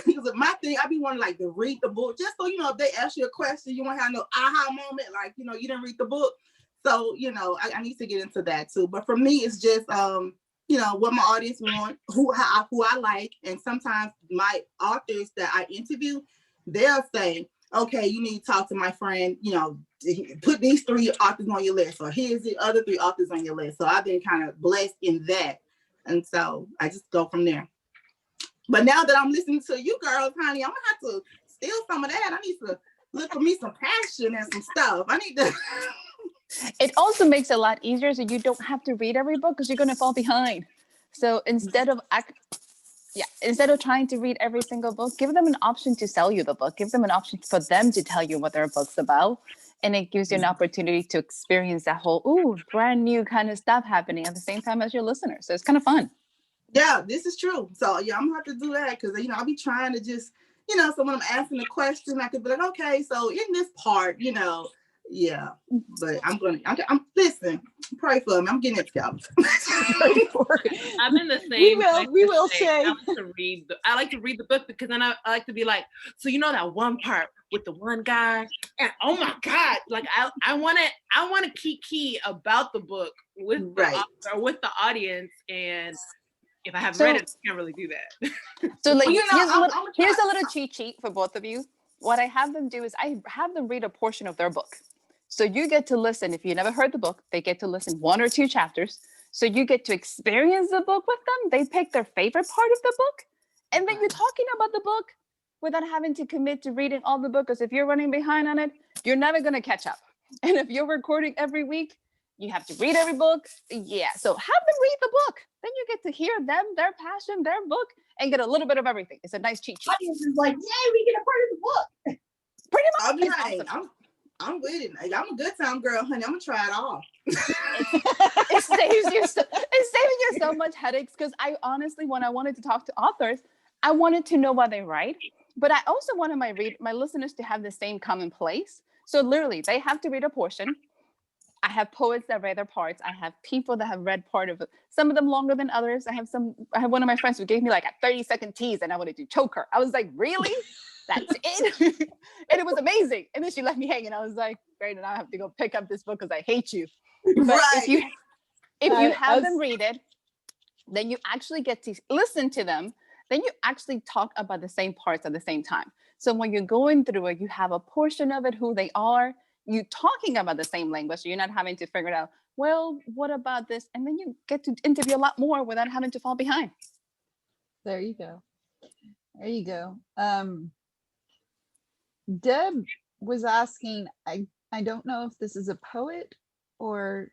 Because my thing, I be wanting like to read the book, just so you know, if they ask you a question, you won't have no aha moment, like you know, you didn't read the book. So you know, I need to get into that too. But for me, it's just you know, what my audience want, who I like, and sometimes my authors that I interview, they'll say, okay, you need to talk to my friend, you know, put these 3 authors on your list, or here's the other 3 authors on your list. So I've been kind of blessed in that, and so I just go from there. But now that I'm listening to you girls, honey, I'm gonna have to steal some of that. I need to look for me some passion and some stuff. I need to. It also makes it a lot easier, so you don't have to read every book because you're going to fall behind. So instead of trying to read every single book, give them an option to sell you the book. Give them an option for them to tell you what their book's about. And it gives you an opportunity to experience that whole, brand new kind of stuff happening at the same time as your listeners. So it's kind of fun. Yeah, this is true. So yeah, I'm gonna have to do that because you know I'll be trying to just, you know, so when I'm asking a question, I could be like, okay, so in this part, you know, yeah. But I'm listen, pray for me. I'm getting it together. I'm in the same. We will say. I like to read the book because then I like to be like, so you know that one part with the one guy, and oh my God, like I want to key about the book with the author, with the audience, and if I haven't read it, I can't really do that. So like, well, you know, here's a little cheat sheet for both of you. What I have them do is I have them read a portion of their book. So you get to listen. If you never heard the book, they get to listen 1 or 2 chapters. So you get to experience the book with them. They pick their favorite part of the book. And then you're talking about the book without having to commit to reading all the book. Because if you're running behind on it, you're never going to catch up. And if you're recording every week, you have to read every book. Yeah. So have them read the book. Then you get to hear them, their passion, their book, and get a little bit of everything. It's a nice cheat sheet. Audience is like, yay, we get a part of the book. Pretty much. I'll be It's awesome. I'm with it. I'm a good time girl, honey. I'm gonna try it all. It saves you so much headaches, because I honestly, when I wanted to talk to authors, I wanted to know why they write, but I also wanted my listeners to have the same common place. So literally, they have to read a portion. I have poets that read their parts. I have people that have read part of it. Some of them longer than others. I have one of my friends who gave me like a 30-second tease and I wanted to choke her. I was like, really? That's it? And it was amazing. And then she left me hanging. I was like, great, and I have to go pick up this book because I hate you. But Right. if you have As- them read it, then you actually get to listen to them. Then you actually talk about the same parts at the same time. So when you're going through it, you have a portion of it, who they are, you talking about the same language. So you're not having to figure it out, well, what about this? And then you get to interview a lot more without having to fall behind. There you go. There you go. Deb was asking, I don't know if this is a poet, or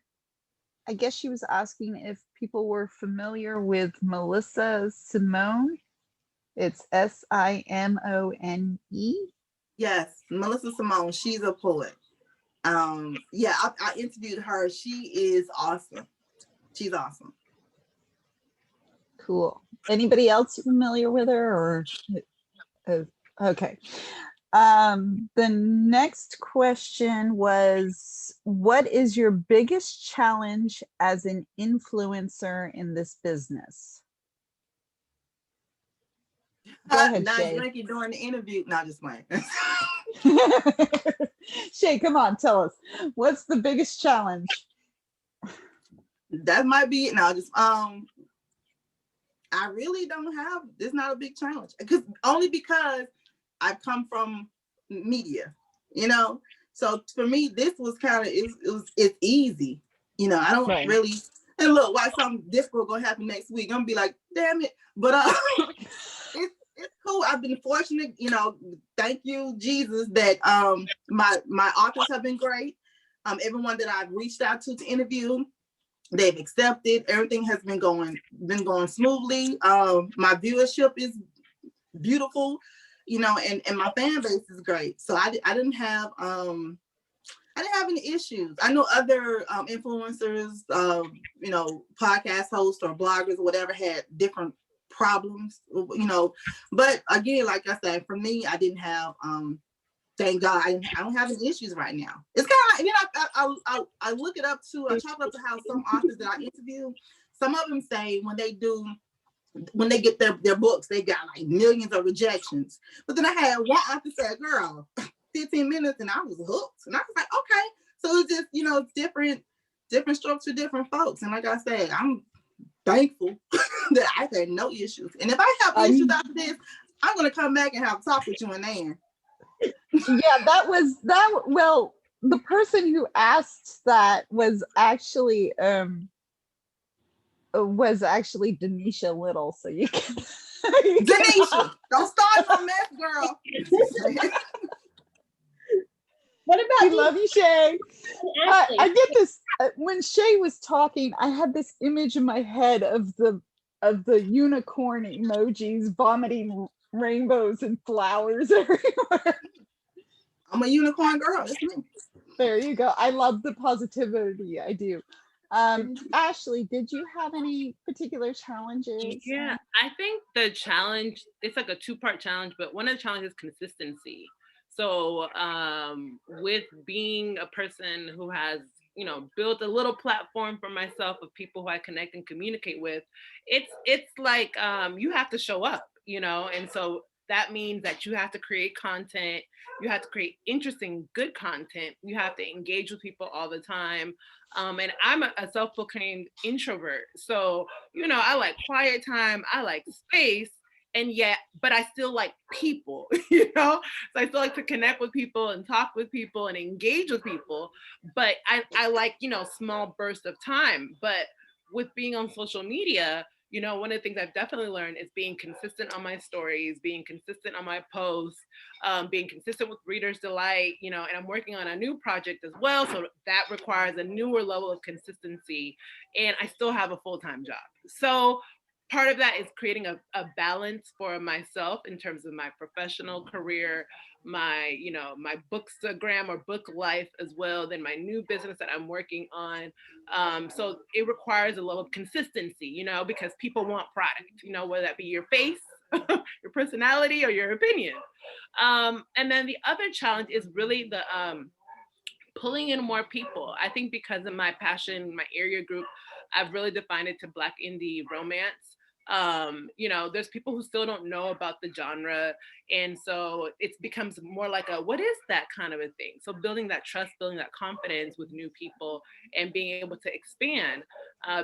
I guess she was asking if people were familiar with Melissa Simone. It's Simone. Yes, Melissa Simone. She's a poet. Yeah, I interviewed her. She is awesome. She's awesome. Cool. Anybody else familiar with her, or okay. The next question was, what is your biggest challenge as an influencer in this business? Go ahead, Not Shay. drinking during the interview. No, just playing. Shay, come on, tell us. What's the biggest challenge? That might be it. No, just I really don't have. It's not a big challenge only because I come from media, you know. So for me, this was kind of it's easy, you know. I don't Right. really. And look, why something difficult gonna happen next week? I'm gonna be like, damn it. But it's cool. I've been fortunate, you know. Thank you, Jesus, that my authors have been great. Everyone that I've reached out to interview, they've accepted. Everything has been going smoothly. My viewership is beautiful, you know, and my fan base is great. So I didn't have any issues. I know other influencers, you know, podcast hosts or bloggers or whatever had different problems, you know. But again, like I said, for me, I didn't have. Thank God, I don't have any issues right now. It's kind of like, you know, I look it up to, I chalk it up to how some authors that I interview, some of them say when they get their books, they got like millions of rejections. But then I had one author say, girl, 15 minutes and I was hooked. And I was like, okay. So it's just, you know, different strokes for different folks. And like I said, I'm thankful that I've had no issues. And if I have issues after this, I'm going to come back and have a talk with you and Nan. Yeah, well, the person who asked that was actually Denisha Little, so you can Denisha, don't start no mess, girl. What about we you, love you, Shay. Ashley? I get this when Shay was talking, I had this image in my head of the unicorn emojis vomiting rainbows and flowers everywhere. I'm a unicorn girl. That's me. There you go. I love the positivity. I do. Ashley, did you have any particular challenges? Yeah, I think the challenge, it's like a two-part challenge, but one of the challenges is consistency. So with being a person who has, you know, built a little platform for myself of people who I connect and communicate with, it's like you have to show up, you know, and so that means that you have to create content, you have to create interesting, good content, you have to engage with people all the time. And I'm a self-proclaimed introvert. So, you know, I like quiet time, I like space, and yet, but I still like people, you know? So I still like to connect with people and talk with people and engage with people. But I like, you know, small bursts of time. But with being on social media, you know, one of the things I've definitely learned is being consistent on my stories, being consistent on my posts, being consistent with Reader's Delight, you know, and I'm working on a new project as well. So that requires a newer level of consistency. And I still have a full-time job. So part of that is creating a balance for myself in terms of my professional career, my, you know, my bookstagram or book life as well, then my new business that I'm working on. So it requires a level of consistency, you know, because people want product, you know, whether that be your face, your personality, or your opinion. And then the other challenge is really the pulling in more people. I think because of my passion, my area group, I've really defined it to Black indie romance. You know, there's people who still don't know about the genre. And so it becomes more like a, what is that kind of a thing? So building that trust, building that confidence with new people and being able to expand,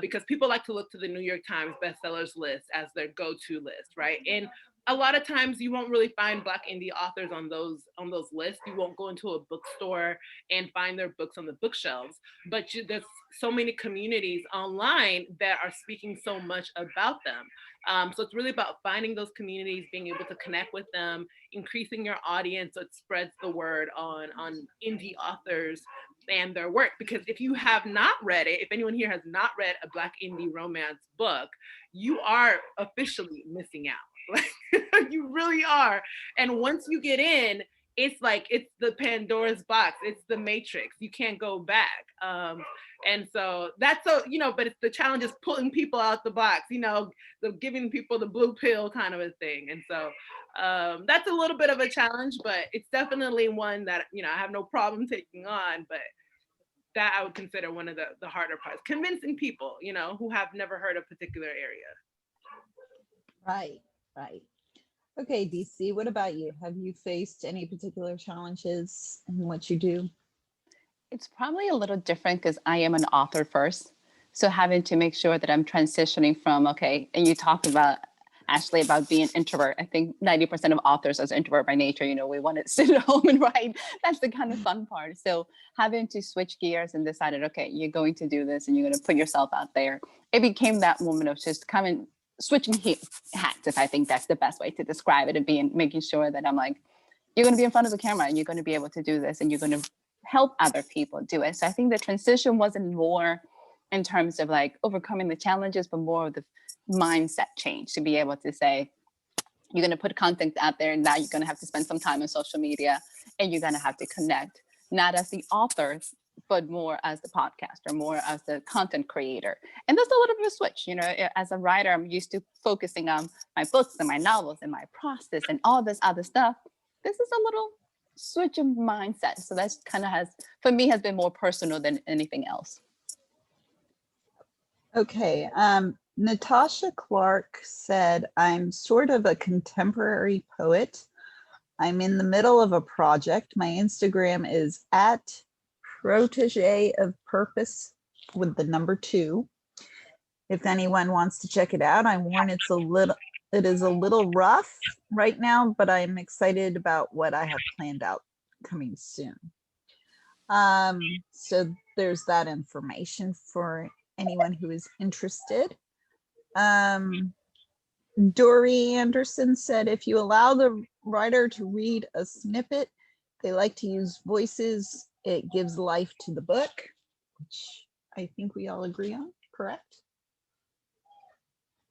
because people like to look to the New York Times bestsellers list as their go-to list, right? And a lot of times you won't really find Black indie authors on those lists. You won't go into a bookstore and find their books on the bookshelves, but there's so many communities online that are speaking so much about them. So it's really about finding those communities, being able to connect with them, increasing your audience so it spreads the word on indie authors and their work. Because if you have not read it, if anyone here has not read a Black indie romance book, you are officially missing out. Like, you really are. And once you get in, it's like, it's the Pandora's box, it's the Matrix, you can't go back. And so that's, so, you know, but it's, the challenge is pulling people out the box, you know, the giving people the blue pill kind of a thing. And so that's a little bit of a challenge, but it's definitely one that, you know, I have no problem taking on. But that I would consider one of the harder parts, convincing people, you know, who have never heard a particular area. Right, right. Okay, DC, what about you? Have you faced any particular challenges in what you do? It's probably a little different because I am an author first. So having to make sure that I'm transitioning from, okay, and you talked about, Ashley, about being an introvert. I think 90% of authors are introvert by nature. You know, we want to sit at home and write. That's the kind of fun part. So having to switch gears and decided, okay, you're going to do this and you're going to put yourself out there. It became that moment of just coming, switching hats, if I think that's the best way to describe it, and making sure that I'm like, you're going to be in front of the camera and you're going to be able to do this and you're going to help other people do it. So I think the transition wasn't more in terms of like overcoming the challenges, but more of the mindset change to be able to say, you're going to put content out there and now you're going to have to spend some time on social media and you're going to have to connect, not as the author, but more as the podcaster, more as the content creator. And that's a little bit of a switch. You know, as a writer, I'm used to focusing on my books and my novels and my process and all this other stuff. This is a little switch of mindset. So that's kind of for me, has been more personal than anything else. Okay, Natasha Clark said, I'm sort of a contemporary poet. I'm in the middle of a project. My Instagram is at protege of purpose with the number 2. If anyone wants to check it out, I warn it is a little rough right now, but I'm excited about what I have planned out coming soon. So there's that information for anyone who is interested. Dory Anderson said, if you allow the writer to read a snippet, they like to use voices. It gives life to the book, which I think we all agree on, correct?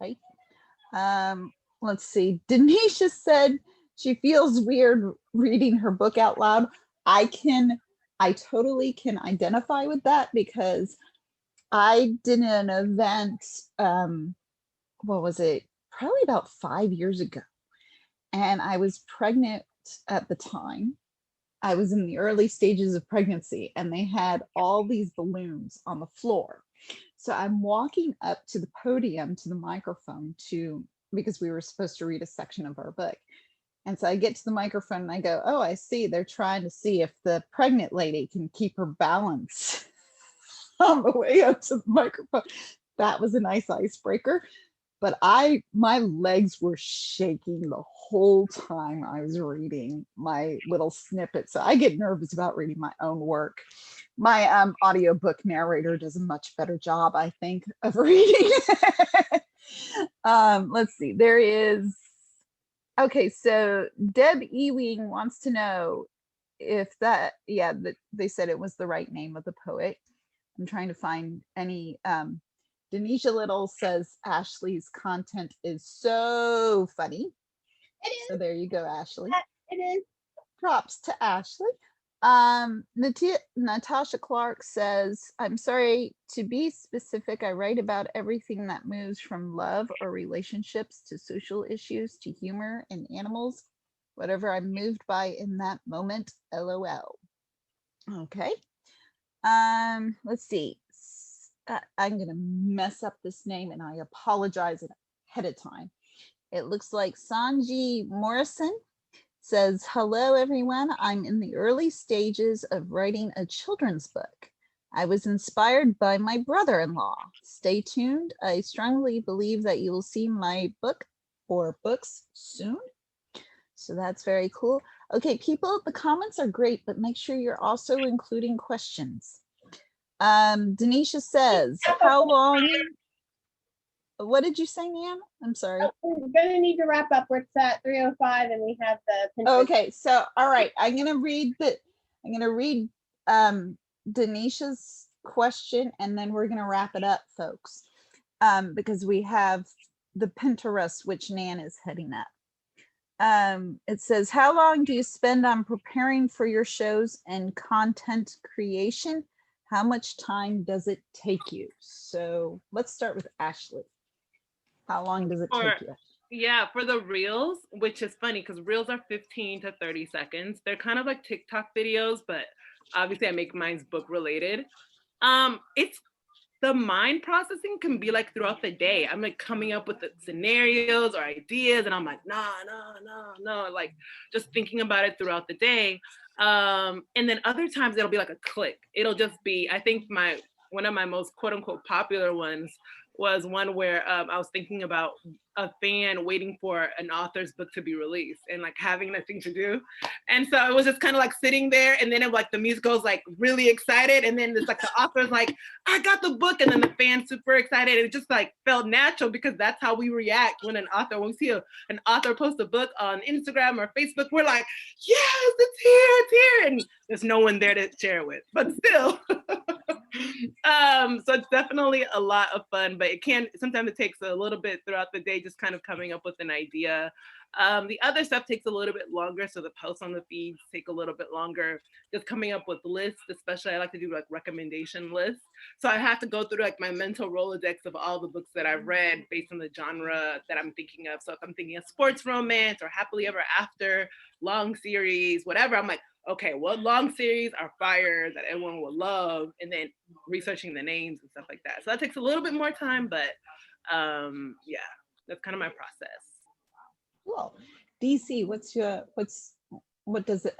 Right. Let's see. Denisha said she feels weird reading her book out loud. I totally can identify with that because I did an event, what was it? Probably about 5 years ago. And I was pregnant at the time. I was in the early stages of pregnancy and they had all these balloons on the floor. So I'm walking up to the podium, to the microphone because we were supposed to read a section of our book. And so I get to the microphone and I go, oh, I see. They're trying to see if the pregnant lady can keep her balance on the way up to the microphone. That was a nice icebreaker. But my legs were shaking the whole time I was reading my little snippet. So I get nervous about reading my own work. My audiobook narrator does a much better job, I think, of reading. Let's see, there is, okay, so Deb Ewing wants to know if that, they said it was the right name of the poet. I'm trying to find any, Denisha Little says Ashley's content is so funny. It is. So there you go, Ashley. It is. Props to Ashley. Natasha Clark says, I'm sorry to be specific. I write about everything that moves from love or relationships to social issues to humor and animals, whatever I'm moved by in that moment, LOL. Okay. Let's see. I'm gonna mess up this name, and I apologize ahead of time. It looks like Sanji Morrison says, hello, everyone. I'm in the early stages of writing a children's book. I was inspired by my brother-in-law. Stay tuned. I strongly believe that you will see my book or books soon. So that's very cool. Okay, people, the comments are great, but make sure you're also including questions. Denisha says, how long? What did you say, Nan? I'm sorry. We're gonna need to wrap up. We're at 3:05 and we have the Pinterest. Okay, so all right, I'm gonna read Denisha's question, and then we're gonna wrap it up, folks. Because we have the Pinterest, which Nan is heading up. It says, how long do you spend on preparing for your shows and content creation? How much time does it take you? So let's start with Ashley. How long does it take you? Yeah, for the reels, which is funny because reels are 15 to 30 seconds. They're kind of like TikTok videos, but obviously I make mine's book related. It's the mind processing can be like throughout the day. I'm like coming up with the scenarios or ideas, and I'm like, no, like just thinking about it throughout the day. And then other times it'll be like a click. It'll just be, I think one of my most quote unquote popular ones was one where I was thinking about a fan waiting for an author's book to be released and like having nothing to do. And so it was just kind of like sitting there, and then it like the music goes like really excited, and then it's like the author's like, I got the book, and then the fan's super excited. It just like felt natural because that's how we react when we see an author post a book on Instagram or Facebook. We're like, yes, it's here, and there's no one there to share it with, but still. So it's definitely a lot of fun, but sometimes it takes a little bit throughout the day, just kind of coming up with an idea. The other stuff takes a little bit longer, so the posts on the feeds take a little bit longer. Just coming up with lists, especially I like to do like recommendation lists. So I have to go through like my mental Rolodex of all the books that I've read based on the genre that I'm thinking of. So if I'm thinking of sports romance or happily ever after, long series, whatever, I'm like, okay, what long series are fire that everyone will love, and then researching the names and stuff like that. So that takes a little bit more time, but yeah, that's kind of my process. Cool. DC,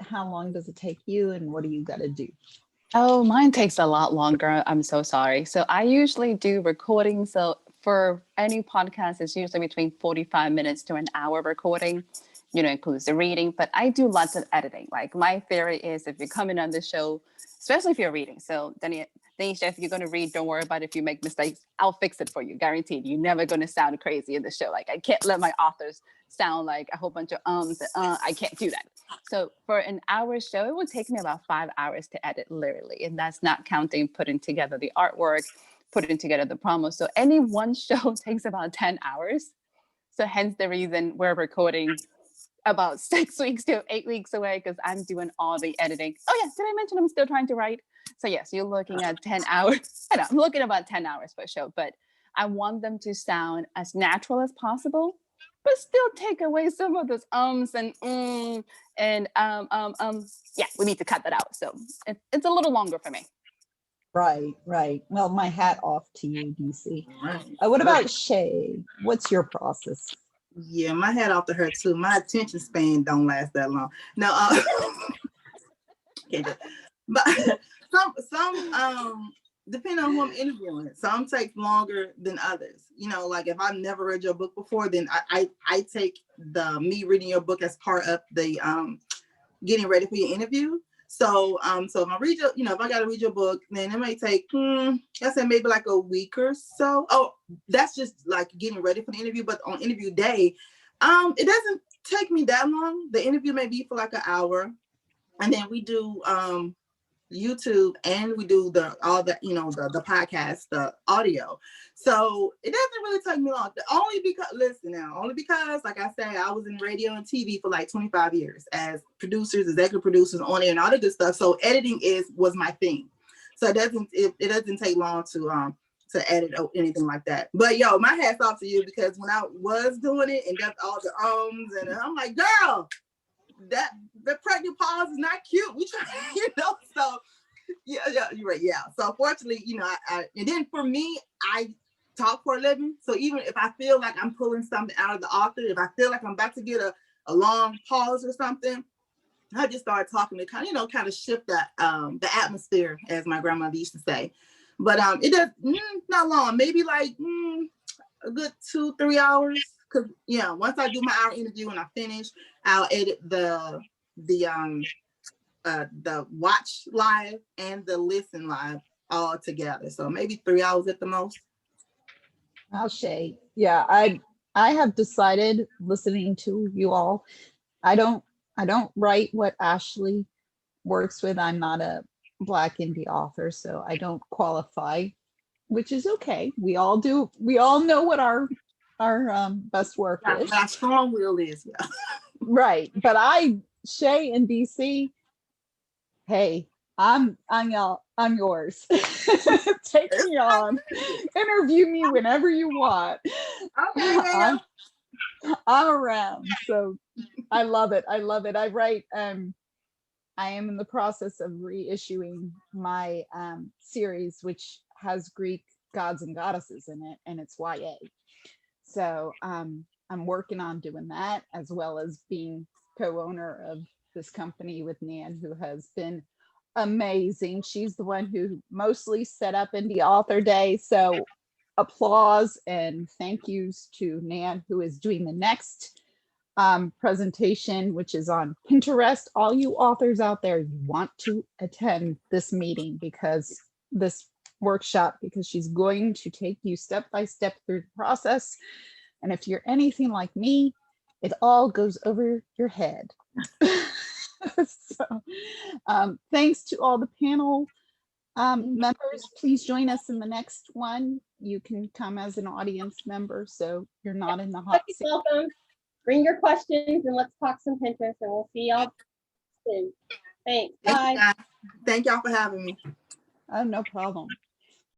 how long does it take you, and what do you got to do? Oh, mine takes a lot longer. I'm so sorry. So I usually do recording. So for any podcast, it's usually between 45 minutes to an hour recording. Includes the reading, but I do lots of editing. Like my theory is if you're coming on the show, especially if you're reading. So Denisha, if you're going to read, don't worry about if you make mistakes. I'll fix it for you, guaranteed. You're never going to sound crazy in the show. Like I can't let my authors sound like a whole bunch of I can't do that. So for an hour show, it would take me about 5 hours to edit, literally. And that's not counting putting together the artwork, putting together the promo. So any one show takes about 10 hours. So hence the reason we're recording about 6 weeks to 8 weeks away, because I'm doing all the editing. Oh yeah, did I mention I'm still trying to write? So yes, you're looking at 10 hours. I know, I'm looking at about 10 hours per show, but I want them to sound as natural as possible, but still take away some of those and yeah, we need to cut that out. So it's a little longer for me. Right. Well, my hat off to you, DC. What about Shay? What's your process? Yeah, my hat off to her too. My attention span don't last that long. No, but some depending on who I'm interviewing, some take longer than others. Like if I've never read your book before, then I take me reading your book as part of the getting ready for your interview. So if I read if I gotta read your book, then it may take I said maybe like a week or so. Oh, that's just like getting ready for the interview. But on interview day, it doesn't take me that long. The interview may be for like an hour, and then we do YouTube, and we do the podcast, the audio. So it doesn't really take me long. Only because like I say, I was in radio and TV for like 25 years as producers, executive producers, on air, and all the good stuff. So editing was my thing. So it doesn't take long to edit or anything like that. But yo, my hat's off to you, because when I was doing it and got all the and I'm like, girl, that the pregnant pause is not cute. We try, so Yeah, you're right. Yeah. So fortunately, and then for me, I talk for a living. So even if I feel like I'm pulling something out of the author, if I feel like I'm about to get a long pause or something, I just started talking to kind of shift that the atmosphere, as my grandmother used to say. But it does not long, maybe like a good 2-3 hours. Cause once I do my hour interview and I finish, I'll edit the watch live and the listen live all together. So maybe 3 hours at the most. I'll Shay. Yeah, I have decided, listening to you all, I don't write what Ashley works with. I'm not a Black indie author, so I don't qualify, which is okay. We all do. We all know what our best work is. My strong will is, yeah. Right. But Shay in DC, hey, I'm yours. Take me on. Interview me whenever you want. Okay, ma'am. I'm around. So I love it. I love it. I write I am in the process of reissuing my series, which has Greek gods and goddesses in it, and it's YA. So I'm working on doing that, as well as being co-owner of this company with Nan, who has been amazing. She's the one who mostly set up Indie Author Day. So applause and thank yous to Nan, who is doing the next presentation, which is on Pinterest. All you authors out there, you want to attend this meeting, because this workshop, because she's going to take you step by step through the process. And if you're anything like me, it all goes over your head. So thanks to all the panel members. Please join us in the next one. You can come as an audience member, so you're not in the hot seat. Welcome. Bring your questions and let's talk some Pinterest, and we'll see y'all soon. Thanks. Bye. Thank y'all for having me. Oh, no problem.